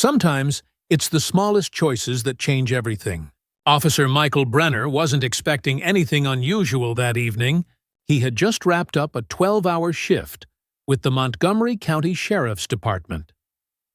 Sometimes, it's the smallest choices that change everything. Officer Michael Brenner wasn't expecting anything unusual that evening. He had just wrapped up a 12-hour shift with the Montgomery County Sheriff's Department.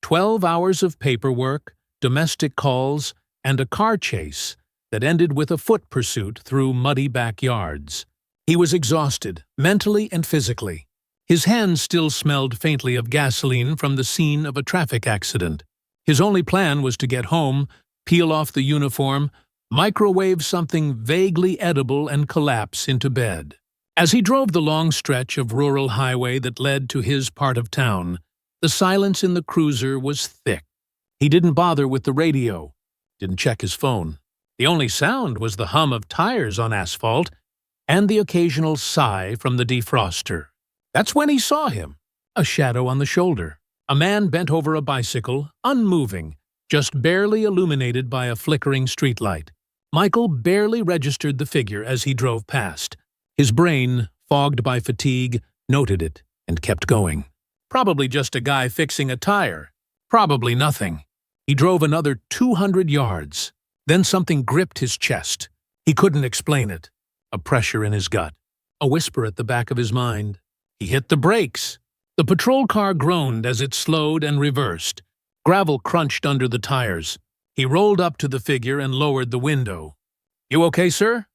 12 hours of paperwork, domestic calls, and a car chase that ended with a foot pursuit through muddy backyards. He was exhausted, mentally and physically. His hands still smelled faintly of gasoline from the scene of a traffic accident. His only plan was to get home, peel off the uniform, microwave something vaguely edible, and collapse into bed. As he drove the long stretch of rural highway that led to his part of town, the silence in the cruiser was thick. He didn't bother with the radio, didn't check his phone. The only sound was the hum of tires on asphalt and the occasional sigh from the defroster. That's when he saw him, a shadow on the shoulder. A man bent over a bicycle, unmoving, just barely illuminated by a flickering streetlight. Michael barely registered the figure as he drove past. His brain, fogged by fatigue, noted it and kept going. Probably just a guy fixing a tire. Probably nothing. He drove another 200 yards. Then something gripped his chest. He couldn't explain it. A pressure in his gut. A whisper at the back of his mind. He hit the brakes. The patrol car groaned as it slowed and reversed. Gravel crunched under the tires. He rolled up to the figure and lowered the window. "You okay, sir?"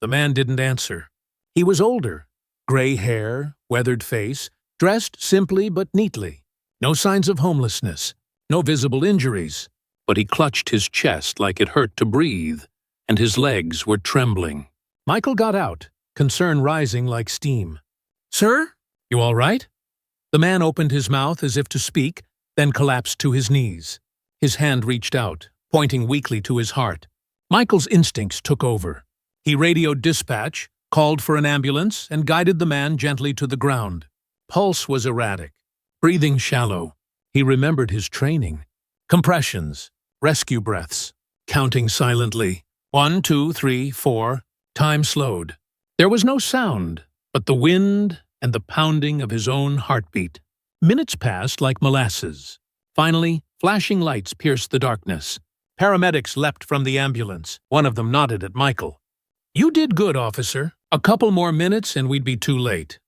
The man didn't answer. He was older. Gray hair, weathered face, dressed simply but neatly. No signs of homelessness, no visible injuries. But he clutched his chest like it hurt to breathe, and his legs were trembling. Michael got out, concern rising like steam. "Sir? You all right?" The man opened his mouth as if to speak, then collapsed to his knees. His hand reached out, pointing weakly to his heart. Michael's instincts took over. He radioed dispatch, called for an ambulance, and guided the man gently to the ground. Pulse was erratic, breathing shallow. He remembered his training. Compressions, rescue breaths, counting silently. 1, 2, 3, 4. Time slowed. There was no sound, but the wind and the pounding of his own heartbeat. Minutes passed like molasses. Finally, flashing lights pierced the darkness. Paramedics leapt from the ambulance. One of them nodded at Michael. "You did good, officer. A couple more minutes and we'd be too late."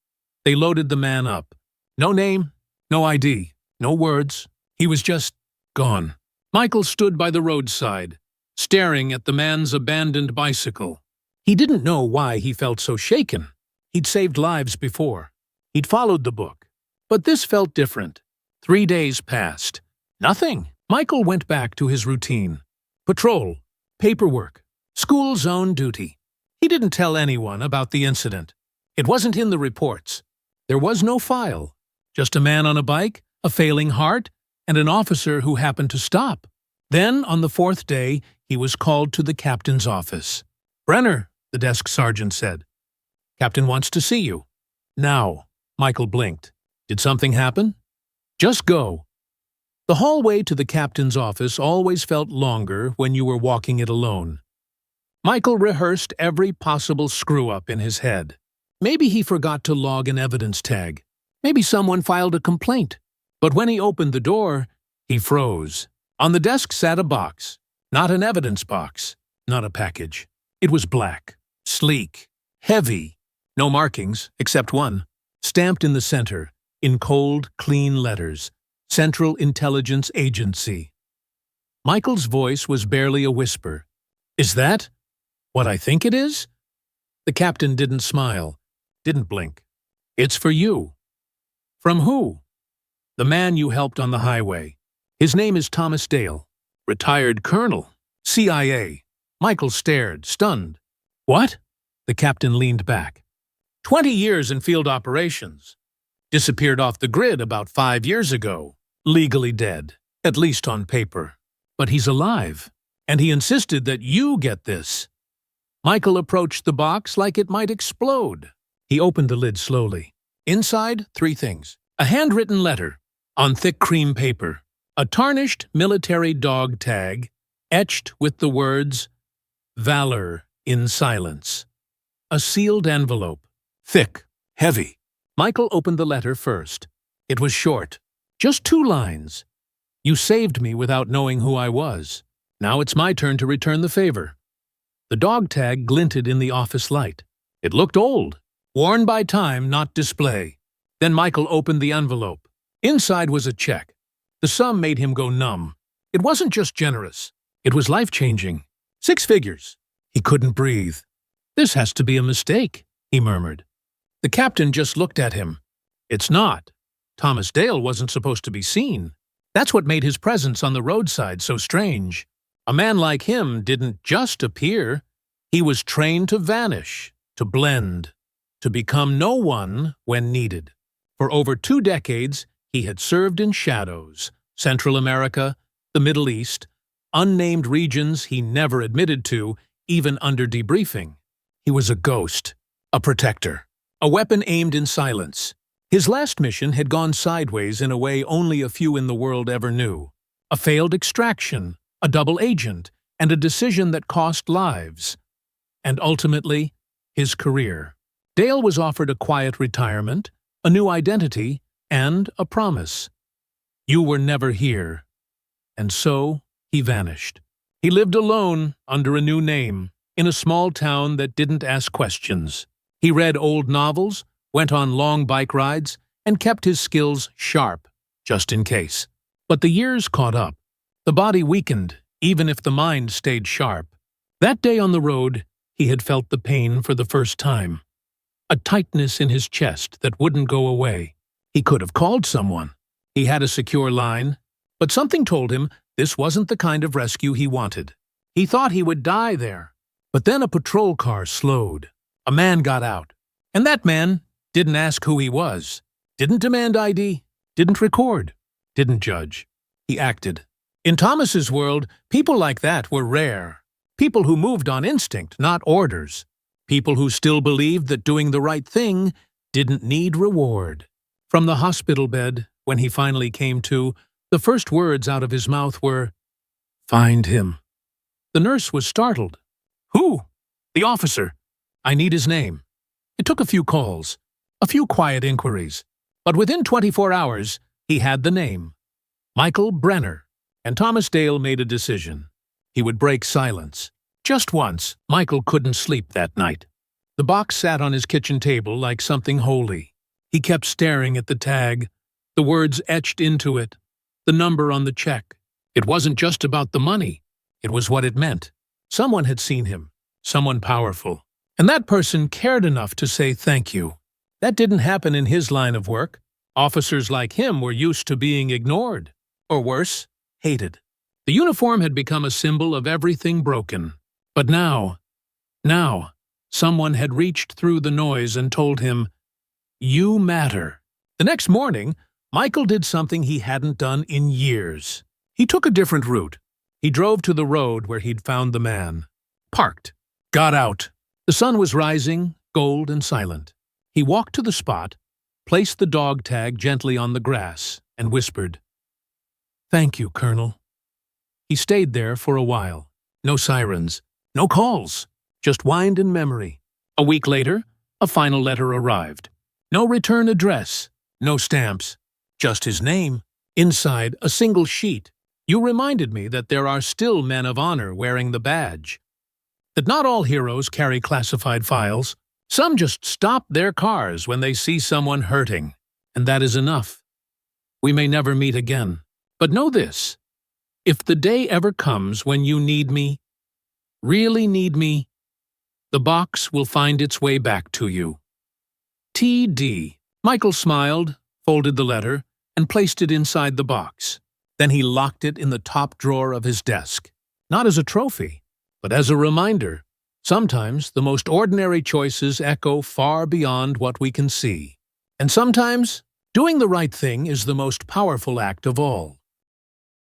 They loaded the man up. No name, no ID, no words. He was just gone. Michael stood by the roadside, staring at the man's abandoned bicycle. He didn't know why he felt so shaken. He'd saved lives before. He'd followed the book. But this felt different. 3 days passed. Nothing. Michael went back to his routine. Patrol, paperwork, school zone duty. He didn't tell anyone about the incident. It wasn't in the reports. There was no file. Just a man on a bike, a failing heart, and an officer who happened to stop. Then, on the 4th day, he was called to the captain's office. "Brenner," the desk sergeant said. "Captain wants to see you." "Now." Michael blinked. "Did something happen?" "Just go." The hallway to the captain's office always felt longer when you were walking it alone. Michael rehearsed every possible screw-up in his head. Maybe he forgot to log an evidence tag. Maybe someone filed a complaint. But when he opened the door, he froze. On the desk sat a box. Not an evidence box. Not a package. It was black, sleek, heavy. No markings, except one. Stamped in the center, in cold, clean letters, Central Intelligence Agency. Michael's voice was barely a whisper. "Is that what I think it is?" The captain didn't smile, didn't blink. "It's for you." "From who?" "The man you helped on the highway. His name is Thomas Dale. Retired colonel. CIA." Michael stared, stunned. "What?" The captain leaned back. 20 years in field operations. Disappeared off the grid about 5 years ago. Legally dead, at least on paper. But he's alive, and he insisted that you get this. Michael approached the box like it might explode. He opened the lid slowly. Inside, 3 things. A handwritten letter, on thick cream paper. A tarnished military dog tag, etched with the words, "Valor in Silence." A sealed envelope. Thick, heavy. Michael opened the letter first. It was short, just 2 lines. You saved me without knowing who I was. Now it's my turn to return the favor." The dog tag glinted in the office light. It looked old, worn by time, not display. Then Michael opened the envelope. Inside was a check. The sum made him go numb. It wasn't just generous. It was life-changing. 6 figures. He couldn't breathe. "This has to be a mistake," he murmured. The captain just looked at him. "It's not. Thomas Dale wasn't supposed to be seen. That's what made his presence on the roadside so strange. A man like him didn't just appear. He was trained to vanish, to blend, to become no one when needed. For over 2 decades, he had served in shadows, Central America, the Middle East, unnamed regions he never admitted to, even under debriefing. He was a ghost, a protector, a weapon aimed in silence. His last mission had gone sideways in a way only a few in the world ever knew. A failed extraction, a double agent, and a decision that cost lives. And ultimately, his career. Dale was offered a quiet retirement, a new identity, and a promise. "You were never here." And so, he vanished. He lived alone, under a new name, in a small town that didn't ask questions. He read old novels, went on long bike rides, and kept his skills sharp, just in case. But the years caught up. The body weakened, even if the mind stayed sharp. That day on the road, he had felt the pain for the first time. A tightness in his chest that wouldn't go away. He could have called someone. He had a secure line, but something told him this wasn't the kind of rescue he wanted. He thought he would die there. But then a patrol car slowed. A man got out. And that man didn't ask who he was, didn't demand ID, didn't record, didn't judge. He acted. In Thomas's world, people like that were rare. People who moved on instinct, not orders. People who still believed that doing the right thing didn't need reward. From the hospital bed, when he finally came to, the first words out of his mouth were, "Find him." The nurse was startled. "Who?" "The officer. I need his name." It took a few calls, a few quiet inquiries, but within 24 hours, he had the name. Michael Brenner. And Thomas Dale made a decision. He would break silence. Just once, Michael couldn't sleep that night. The box sat on his kitchen table like something holy. He kept staring at the tag, the words etched into it, the number on the check. It wasn't just about the money. It was what it meant. Someone had seen him, someone powerful. And that person cared enough to say thank you. That didn't happen in his line of work. Officers like him were used to being ignored, or worse, hated. The uniform had become a symbol of everything broken. But now, someone had reached through the noise and told him, "You matter." The next morning, Michael did something he hadn't done in years. He took a different route. He drove to the road where he'd found the man. Parked. Got out. The sun was rising, gold and silent. He walked to the spot, placed the dog tag gently on the grass, and whispered, "Thank you, Colonel." He stayed there for a while. No sirens, no calls, just wind and memory. A week later, a final letter arrived. No return address, no stamps, just his name. Inside, a single sheet. "You reminded me that there are still men of honor wearing the badge. That not all heroes carry classified files. Some just stop their cars when they see someone hurting. And that is enough. We may never meet again. But know this. If the day ever comes when you need me, really need me, the box will find its way back to you. T.D." Michael smiled, folded the letter, and placed it inside the box. Then he locked it in the top drawer of his desk. Not as a trophy, but as a reminder. Sometimes the most ordinary choices echo far beyond what we can see. And sometimes, doing the right thing is the most powerful act of all.